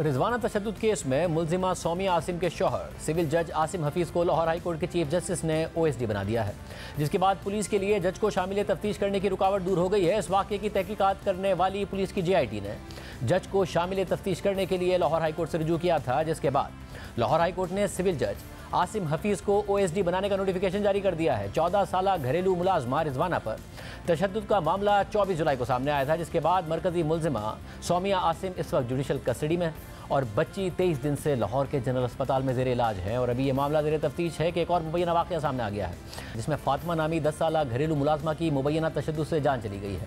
Rizwana तशद्दुद case में मुलजिमा सोमिया आसिम के शौहर सिविल जज आसिम हफीज को लाहौर हाई कोर्ट के चीफ जस्टिस ने OSD बना दिया है, जिसके बाद पुलिस के लिए जज को शामिल तफ्तीश करने की रुकावट दूर हो गई है। इस वाक़े की तहकीकात करने वाली पुलिस की JIT ने जज को शामिल तफ्तीश करने के लिए लाहौर हाई कोर्ट से रुजू किया था, जिसके बाद लाहौर हाई कोर्ट ने सिविल जज आसिम हफीज को OSD बनाने का नोटिफिकेशन जारी कर दिया है। 14 साला घरेलू मुलाजमा रिजवाना पर तशद्दुद का मामला 24 जुलाई को सामने आया था, जिसके बाद मरकजी मुलजिमा सोमिया आसिम इस वक्त जुडिशल कस्टडी में और बच्ची 23 दिन से लाहौर के जनरल अस्पताल में ज़ेरे इलाज है। और अभी ये मामला ज़ेरे तफ्तीश है कि एक और मुबैना वाक़या सामने आ गया है, जिसमें फातिमा नामी 10 साला घरेलू मुलाजमा की मुबैना तशद्दुद से जान चली गई है।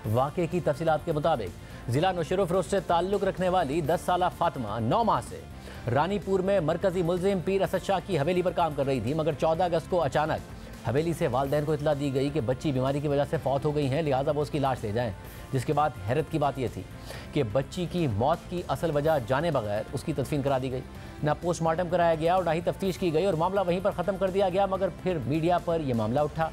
वाक़े की तफसीलात के मुताबिक ज़िला नौशेरो-फ़रोज़ से ताल्लुक़ रखने वाली 10 साला फातिमा 9 माह से रानीपुर में मरकजी मुलजिम पीर असद शाह की हवेली पर काम कर रही थी, मगर 14 अगस्त को अचानक हवेली से वालिदैन को इतला दी गई कि बच्ची बीमारी की वजह से फौत हो गई हैं, लिहाजा वो उसकी लाश ले जाएं। जिसके बाद हैरत की बात यह थी कि बच्ची की मौत की असल वजह जाने बगैर उसकी तदफीन करा दी गई, ना पोस्टमार्टम कराया गया और ना ही तफ्तीश की गई और मामला वहीं पर ख़त्म कर दिया गया। मगर फिर मीडिया पर यह मामला उठा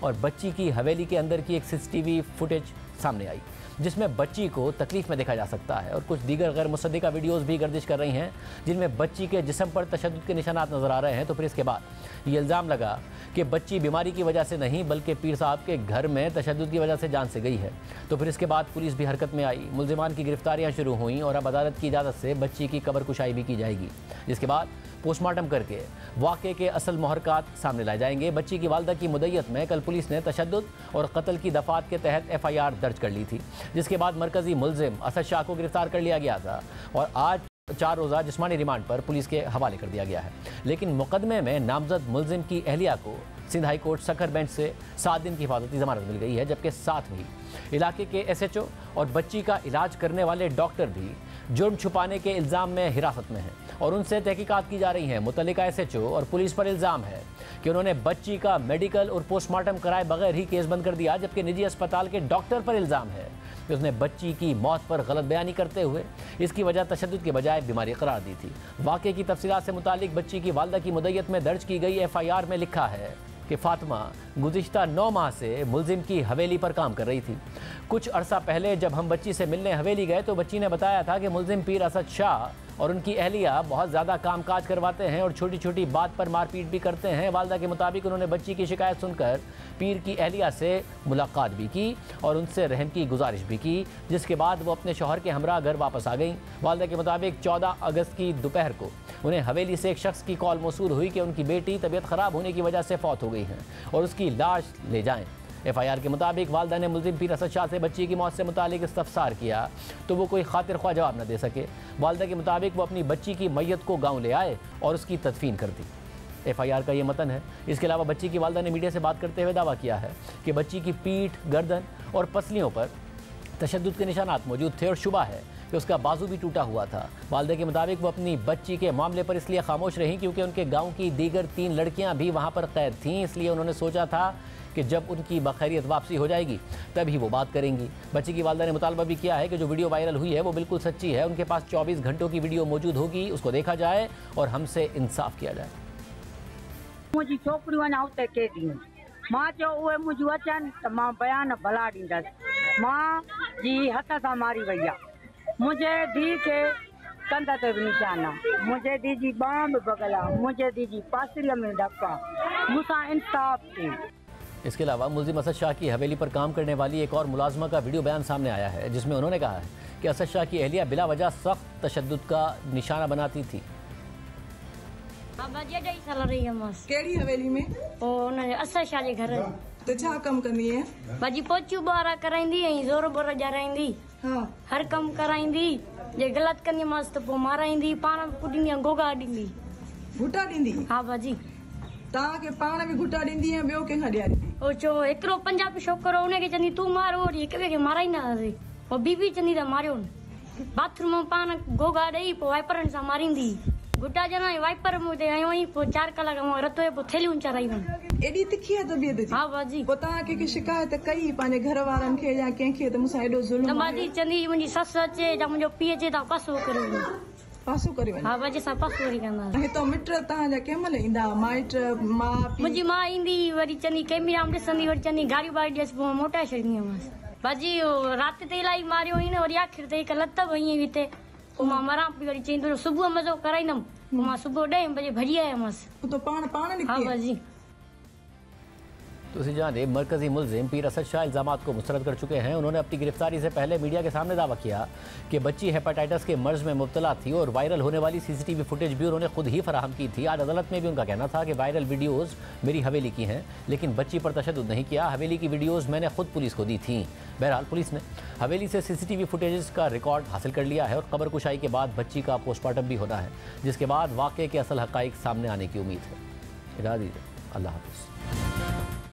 और बच्ची की हवेली के अंदर की एक CCTV फुटेज सामने आई, जिसमें बच्ची को तकलीफ में देखा जा सकता है और कुछ दीगर गैर मुसद्दिका वीडियोज़ भी गर्दिश कर रही हैं, जिनमें बच्ची के जिस्म पर तशद्दुद के निशानात नज़र आ रहे हैं। तो फिर इसके बाद ये इल्ज़ाम लगा कि बच्ची बीमारी की वजह से नहीं बल्कि पीर साहब के घर में तशद्दुद की वजह से जान से गई है। तो फिर इसके बाद पुलिस भी हरकत में आई, मुलजिमान की गिरफ्तारियाँ शुरू हुईं और अब अदालत की इजाज़त से बच्ची की कब्र कुशाई भी की जाएगी, जिसके बाद पोस्टमार्टम करके वाक़े के असल मुहरकात सामने लाए जाएंगे। बच्ची की वालदा की मुद्दत में कल पुलिस ने तशद्दुद और कत्ल की दफ़ात के तहत FIR दर्ज कर ली थी, जिसके बाद मरकजी मुलजिम असद शाह को गिरफ्तार कर लिया गया था और आज 4 रोज़ा जिस्मानी रिमांड पर पुलिस के हवाले कर दिया गया है। लेकिन मुकदमे में नामजद मुलजिम की अहलिया को Sindh high court Sukkur bench से 7 दिन की हिफाजती ज़मानत मिल गई है, जबकि साथ ही इलाके के SHO और बच्ची का इलाज करने वाले डॉक्टर भी जुर्म छुपाने के इल्ज़ाम में हिरासत में हैं और उनसे तहकीकात की जा रही है। मुतल्लिका SHO और पुलिस पर इल्ज़ाम है कि उन्होंने बच्ची का मेडिकल और पोस्टमार्टम कराए बगैर ही केस बंद कर दिया, जबकि निजी अस्पताल के डॉक्टर पर इल्ज़ाम है कि उसने बच्ची की मौत पर गलत बयानी करते हुए इसकी वजह तशद्दुद के बजाय बीमारी करार दी थी। वाक़े की तफसीलात से मुतालिक बच्ची की वालदा की मुद्दत में दर्ज की गई FIR में लिखा है कि फातिमा गुज़िश्ता 9 माह से मुलजिम की हवेली पर काम कर रही थी। कुछ अरसा पहले जब हम बच्ची से मिलने हवेली गए तो बच्ची ने बताया था कि मुलजिम पीर असद शाह और उनकी अहलिया बहुत ज़्यादा कामकाज करवाते हैं और छोटी छोटी बात पर मारपीट भी करते हैं। वालदा के मुताबिक उन्होंने बच्ची की शिकायत सुनकर पीर की अहलिया से मुलाकात भी की और उनसे रहम की गुजारिश भी की, जिसके बाद वो अपने शौहर के हमरा घर वापस आ गई। वालदा के मुताबिक 14 अगस्त की दोपहर को उन्हें हवेली से एक शख्स की कॉल मौसूल हुई कि उनकी बेटी तबीयत ख़राब होने की वजह से फौत हो गई है और उसकी लाश ले जाएं। FIR के मुताबिक वालदा ने मुलजिम पीर असद शाह से बच्ची की मौत से मुतालिक इस्तफसार किया तो वो कोई खातिर ख्वाह जवाब न दे सके। वालदा के मुताबिक वो अपनी बच्ची की मैयत को गाँव ले आए और उसकी तदफीन कर दी। FIR का ये मतन है। इसके अलावा बच्ची की वालदा ने मीडिया से बात करते हुए दावा किया है कि बच्ची की पीठ, गर्दन और पसलियों पर तशद्दुद के निशानात मौजूद थे और शुबा है कि उसका बाजू भी टूटा हुआ था। वालदा के मुताबिक वो अपनी बच्ची के मामले पर इसलिए खामोश रहीं क्योंकि उनके गांव की दीगर 3 लड़कियां भी वहां पर कैद थीं, इसलिए उन्होंने सोचा था कि जब उनकी बखैरियत वापसी हो जाएगी तभी वो बात करेंगी। बच्ची की वालदा ने मुतालबा भी किया है कि जो वीडियो वायरल हुई है वो बिल्कुल सच्ची है, उनके पास 24 घंटों की वीडियो मौजूद होगी, उसको देखा जाए और हमसे इंसाफ किया जाए। मुझी छोकरी वना उते के दी मां जो उहे मुझी वचन त मां बयान भला दींदस। मां जी हथ सां मारी वैया, मुझे धी के कंध ते भी निशाना, मुझे धी जी बांह में बगला, मुझे धी जी पासिल में धक्का, मुसा इंसाफ थी। इसके अलावा मुलजिम असद शाह की हवेली पर काम करने वाली एक और मुलाजमा का वीडियो बयान सामने आया है, जिसमें उन्होंने कहा है कि असद शाह की अहलिया बिला वजह सख्त तशद्दुद का निशाना बनाती थी। केड़ी हवेली में? असद शाह जे घर। तो छा कम कंदी है? बाजी पोचू बारा कराईंदी ऐं ज़ोर बोर ॼाराईंदी। हां, हर कम कराईंदी, जे गलत कंदी मांस त पोइ माराईंदी, पाण पुॾींदी गोगा ॾींदी। घुटा ॾींदी? हा बाजी। तव्हांखे पाण बि घुटा ॾींदी ऐं ॿियो कंहिंखां ॾियारींदी? ओ चो हिकिड़ो पंजाबी छोकिरो उनखे चवंदी तूं मार, और हिक ॿिए खे माराईंदा हुआसीं। पोइ बीबी चवंदी त मारियो न। बाथरूम में पाण गोगा ॾेई पोइ वाइपरनि सां मारींदी। गुटा ॼणा वाइपर मूं ते आयो ई पोइ 4 कलाक मां रतो पोइ थेलियूं चरायूं। एॾी तिखी आहे तबियत जी? हा बाजी। पोइ तव्हां कंहिंखे शिकायत कई पंहिंजे घर वारनि खे या कंहिंखे त मूंसां एॾो ज़ुल्म? त बाजी चवंदी मुंहिंजी ससु अचे या मुंहिंजो पीउ अचे त पासो करे वञो। पासो करे वञो? हा बाजी, असां पासो वरी कंदा। हितां मिट तव्हांजा कंहिं महिल ईंदा? माइट, माउ पीउ? मुंहिंजी मां ईंदी, वरी चवंदी कैमरा में ॾिसंदी, वरी चवंदी गाड़ी वाड़ी ॾियसि, पोइ मोटाए छॾींदी हुअमि। बाजी राति ते इलाही मारियो हुई न, वरी आख़िर ते हिकु लत बि ईअं हिते मां मरा पी चई सुबह मज़ो कराईंदमि पोइ मां सुबुह 10 बजे भॼी आयमि तो पाण हाँ निकिती बस जी। दूसरी जानिब मरकजी मुलजिम पीर असद शाह इल्जामात को मुस्तरद कर चुके हैं। उन्होंने अपनी गिरफ्तारी से पहले मीडिया के सामने दावा किया कि बच्ची हेपेटाइटिस के मर्ज में मुब्तला थी और वायरल होने वाली सीसीटीवी फुटेज भी उन्होंने खुद ही फराहम की थी। आज अदालत में भी उनका कहना था कि वायरल वीडियोज़ मेरी हवेली की हैं, लेकिन बच्ची पर तशद्दुद नहीं किया। हवेली की वीडियोज़ मैंने खुद पुलिस को दी थी। बहरहाल पुलिस ने हवेली से सीसीटीवी फुटेज का रिकॉर्ड हासिल कर लिया है और कब्र कुशाई के बाद बच्ची का पोस्टमार्टम भी होना है, जिसके बाद वाक़े के असल हक़ाइक़ सामने आने की उम्मीद है। इजाज़त दीजिए, अल्लाह हाफ़िज़।